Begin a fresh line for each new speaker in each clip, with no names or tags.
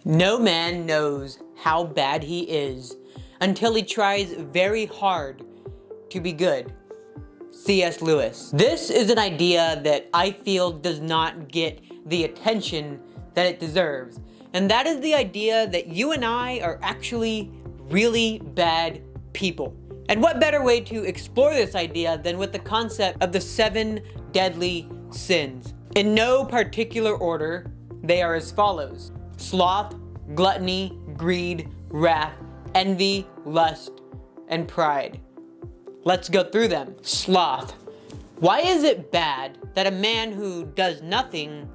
No man knows how bad he is until he tries very hard to be good. C.S. Lewis. This is an idea that I feel does not get the attention that it deserves. And that is the idea that you and I are actually really bad people. And what better way to explore this idea than with the concept of the 7 deadly sins? In no particular order, they are as follows: sloth, gluttony, greed, wrath, envy, lust, and pride. Let's go through them. Sloth. Why is it bad that a man who does nothing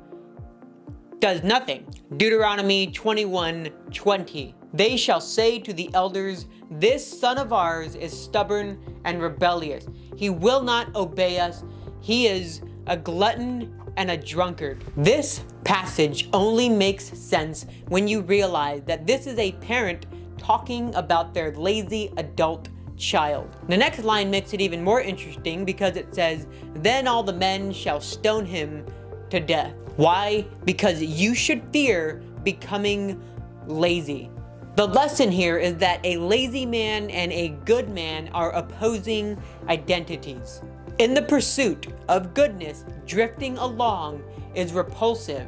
does nothing? Deuteronomy 21:20. They shall say to the elders, "This son of ours is stubborn and rebellious. He will not obey us. He is a glutton and a drunkard." This passage only makes sense when you realize that this is a parent talking about their lazy adult child. The next line makes it even more interesting because it says, "Then all the men shall stone him to death." Why? Because you should fear becoming lazy. The lesson here is that a lazy man and a good man are opposing identities. In the pursuit of goodness, drifting along is repulsive.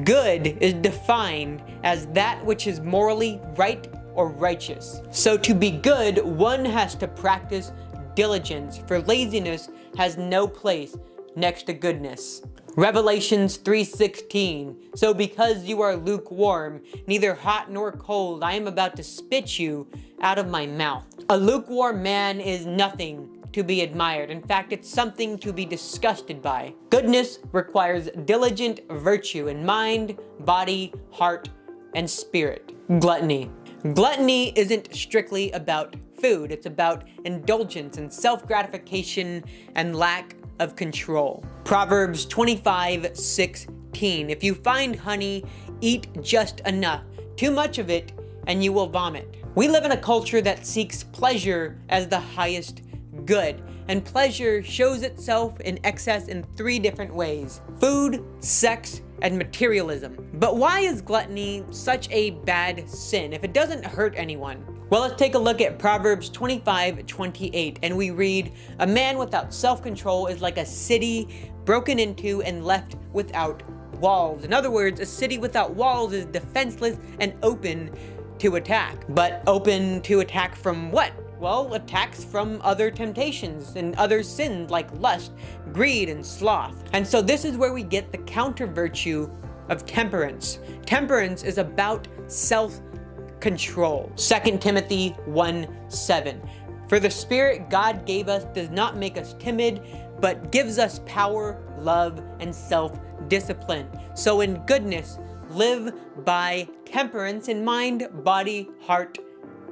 Good is defined as that which is morally right or righteous. So to be good, one has to practice diligence, for laziness has no place next to goodness. Revelations 3:16. So because you are lukewarm, neither hot nor cold, I am about to spit you out of my mouth. A lukewarm man is nothing to be admired. In fact, it's something to be disgusted by. Goodness requires diligent virtue in mind, body, heart, and spirit. Gluttony. Gluttony isn't strictly about food. It's about indulgence and self-gratification and lack of control. Proverbs 25:16. If you find honey, eat just enough. Too much of it, and you will vomit. We live in a culture that seeks pleasure as the highest good, and pleasure shows itself in excess in 3 different ways: food, sex, and materialism. But why is gluttony such a bad sin if it doesn't hurt anyone? Well, let's take a look at Proverbs 25:28, and we read, "A man without self-control is like a city broken into and left without walls." In other words, a city without walls is defenseless and open to attack. But open to attack from what? Well, attacks from other temptations and other sins like lust, greed, and sloth. And so this is where we get the counter virtue of temperance. Temperance is about self-control. 2 Timothy 1:7. For the Spirit God gave us does not make us timid, but gives us power, love, and self-discipline. So in goodness, live by temperance in mind, body, heart,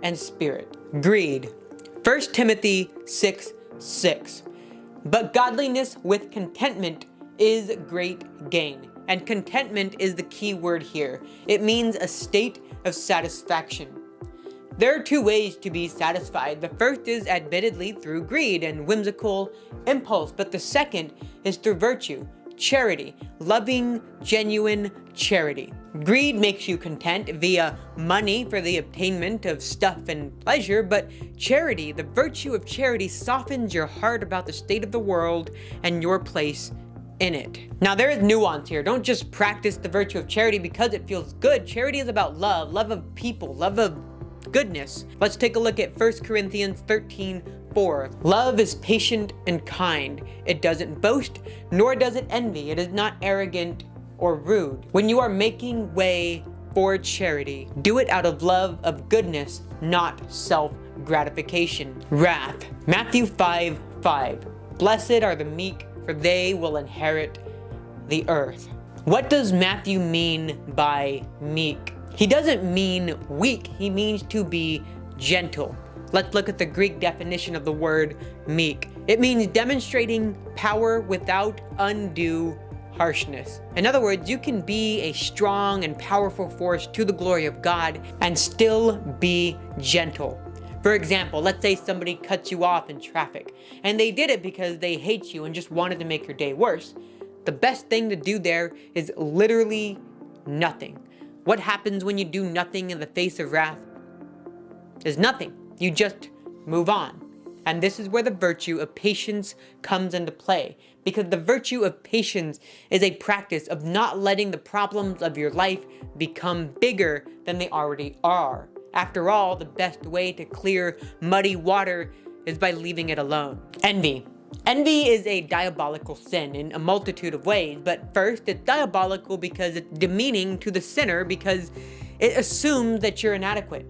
and spirit. Greed. 1 Timothy 6:6. But godliness with contentment is great gain. And contentment is the key word here. It means a state of satisfaction. There are 2 ways to be satisfied. The first is admittedly through greed and whimsical impulse, but the second is through virtue, charity, loving, genuine charity. Greed makes you content via money for the obtainment of stuff and pleasure, but charity, the virtue of charity, softens your heart about the state of the world and your place in it. Now there is nuance here. Don't just practice the virtue of charity because it feels good. Charity is about love, love of people, love of goodness. Let's take a look at 1 Corinthians 13:4. Love is patient and kind. It doesn't boast, nor does it envy. It is not arrogant or rude. When you are making way for charity, do it out of love of goodness, not self-gratification. Wrath. Matthew 5:5. Blessed are the meek, for they will inherit the earth. What does Matthew mean by meek? He doesn't mean weak, he means to be gentle. Let's look at the Greek definition of the word meek. It means demonstrating power without undue harshness. In other words, you can be a strong and powerful force to the glory of God and still be gentle. For example, let's say somebody cuts you off in traffic, and they did it because they hate you and just wanted to make your day worse. The best thing to do there is literally nothing. what happens when you do nothing in the face of wrath? Is nothing. You just move on. And this is where the virtue of patience comes into play, because the virtue of patience is a practice of not letting the problems of your life become bigger than they already are. After all, the best way to clear muddy water is by leaving it alone. Envy. Envy is a diabolical sin in a multitude of ways, but first, it's diabolical because it's demeaning to the sinner because it assumes that you're inadequate.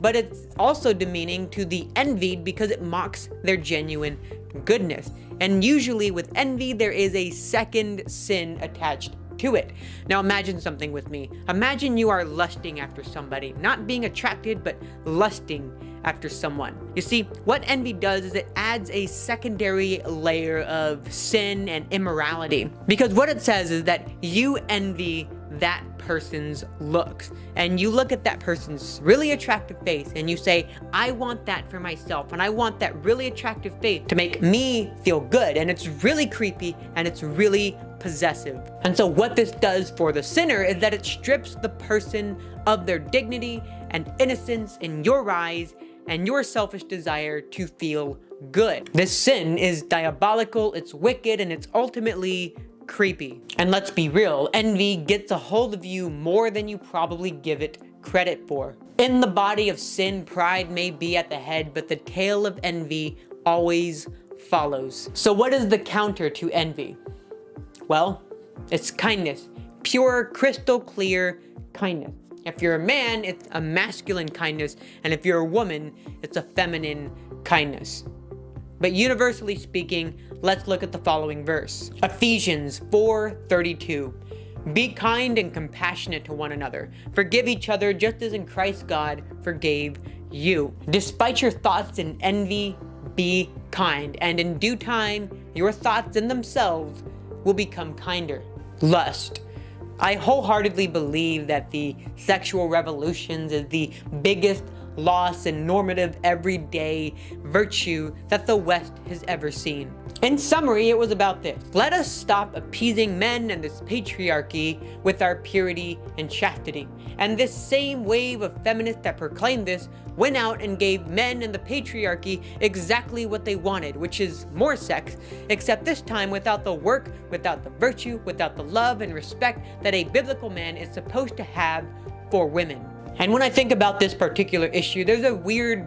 But it's also demeaning to the envied because it mocks their genuine goodness. And usually with envy, there is a second sin attached to it. Now imagine something with me. Imagine you are lusting after somebody, not being attracted, but lusting after someone. You see, what envy does is it adds a secondary layer of sin and immorality. Because what it says is that you envy that person's looks, and you look at that person's really attractive face and you say, I want that for myself, and I want that really attractive face to make me feel good. And it's really creepy and it's really possessive. And so what this does for the sinner is that it strips the person of their dignity and innocence in your eyes and your selfish desire to feel good. This sin is diabolical, it's wicked, and it's ultimately creepy. And let's be real, envy gets a hold of you more than you probably give it credit for. In the body of sin, pride may be at the head, but the tail of envy always follows. So what is the counter to envy? Well, it's kindness. Pure, crystal clear kindness. If you're a man, it's a masculine kindness, and if you're a woman, it's a feminine kindness. But universally speaking, let's look at the following verse. Ephesians 4:32. Be kind and compassionate to one another. Forgive each other just as in Christ God forgave you. Despite your thoughts in envy, be kind, and in due time, your thoughts in themselves will become kinder. Lust. I wholeheartedly believe that the sexual revolutions is the biggest loss and normative everyday virtue that the West has ever seen. In summary, it was about this. Let us stop appeasing men and this patriarchy with our purity and chastity. And this same wave of feminists that proclaimed this went out and gave men and the patriarchy exactly what they wanted, which is more sex, except this time without the work, without the virtue, without the love and respect that a biblical man is supposed to have for women. And when I think about this particular issue, there's a weird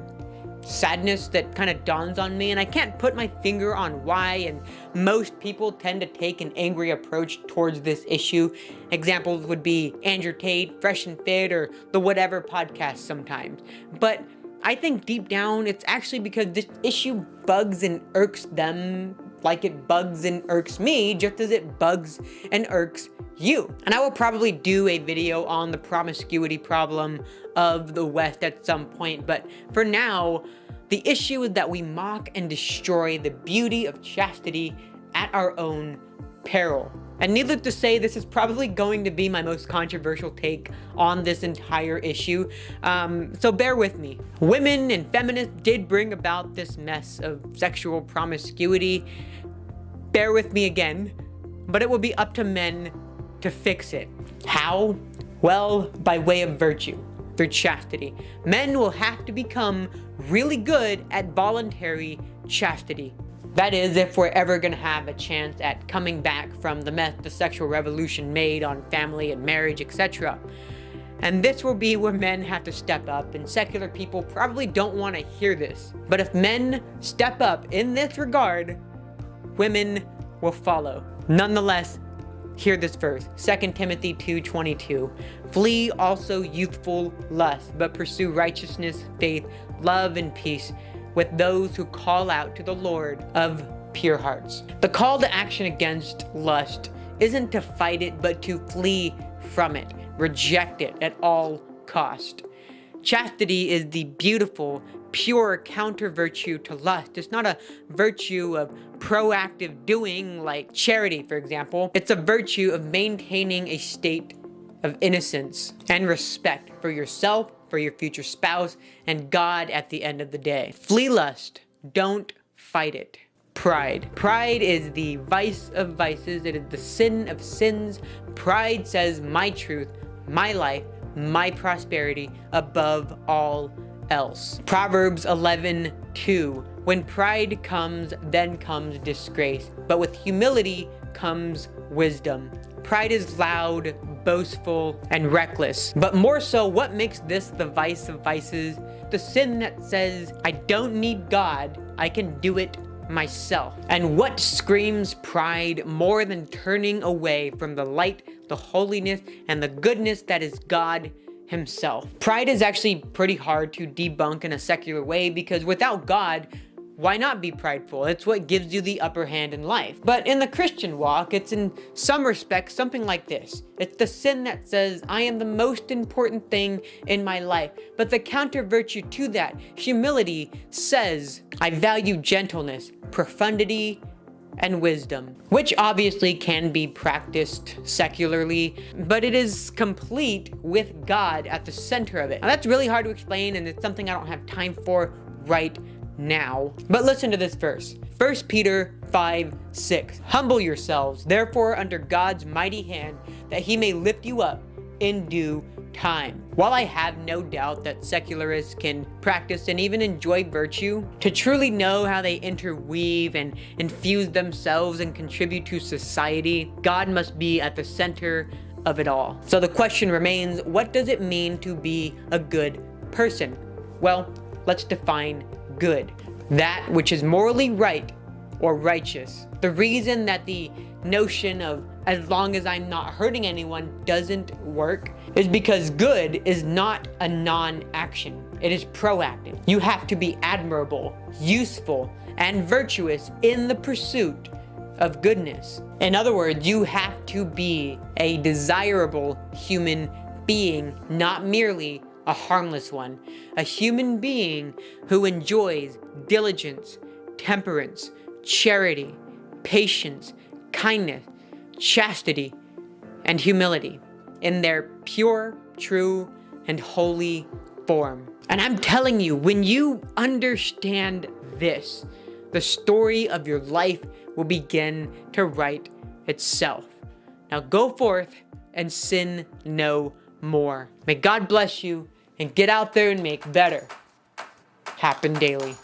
sadness that kind of dawns on me, and I can't put my finger on why, and most people tend to take an angry approach towards this issue. Examples would be Andrew Tate, Fresh and Fit, or the Whatever podcast sometimes. But I think deep down, it's actually because this issue bugs and irks them like it bugs and irks me, just as it bugs and irks you. And I will probably do a video on the promiscuity problem of the West at some point, but for now, the issue is that we mock and destroy the beauty of chastity at our own peril. And needless to say, this is probably going to be my most controversial take on this entire issue, so bear with me. Women and feminists did bring about this mess of sexual promiscuity. Bear with me again, but it will be up to men to fix it. How? Well, by way of virtue, through chastity. Men will have to become really good at voluntary chastity. That is, if we're ever gonna have a chance at coming back from the mess the sexual revolution made on family and marriage, etc. And this will be where men have to step up, and secular people probably don't want to hear this. But if men step up in this regard, women will follow. Nonetheless, hear this verse, 2 Timothy 2:22. Flee also youthful lust, but pursue righteousness, faith, love, and peace with those who call out to the Lord of pure hearts. The call to action against lust isn't to fight it, but to flee from it, reject it at all cost. Chastity is the beautiful, pure counter virtue to lust. It's not a virtue of proactive doing like charity, for example. It's a virtue of maintaining a state of innocence and respect for yourself, for your future spouse, and God at the end of the day. Flee lust. Don't fight it. Pride. Pride is the vice of vices. It is the sin of sins. Pride says, my truth, my life, my prosperity above all else. Proverbs 11:2. When pride comes, then comes disgrace, but with humility comes wisdom. Pride is loud, boastful, and reckless. But more so, what makes this the vice of vices? The sin that says, I don't need God, I can do it myself. And what screams pride more than turning away from the light, the holiness, and the goodness that is God Himself? Pride is actually pretty hard to debunk in a secular way, because without God, why not be prideful? It's what gives you the upper hand in life. But in the Christian walk, it's in some respects something like this. It's the sin that says, I am the most important thing in my life. But the counter virtue to that, humility, says, I value gentleness, profundity, and wisdom, which obviously can be practiced secularly, but it is complete with God at the center of it. Now, that's really hard to explain, and it's something I don't have time for right now. But listen to this verse. 1 Peter 5:6. Humble yourselves, therefore, under God's mighty hand, that He may lift you up in due time. While I have no doubt that secularists can practice and even enjoy virtue, to truly know how they interweave and infuse themselves and contribute to society, God must be at the center of it all. So the question remains, what does it mean to be a good person? Well, let's define good. That which is morally right or righteous. The reason that the notion of as long as I'm not hurting anyone doesn't work is because good is not a non-action. It is proactive. You have to be admirable, useful, and virtuous in the pursuit of goodness. In other words, you have to be a desirable human being, not merely a harmless one. A human being who enjoys diligence, temperance, charity, patience, kindness, chastity, and humility in their pure, true, and holy form. And I'm telling you, when you understand this, the story of your life will begin to write itself. Now go forth and sin no more. May God bless you, and get out there and make better happen daily.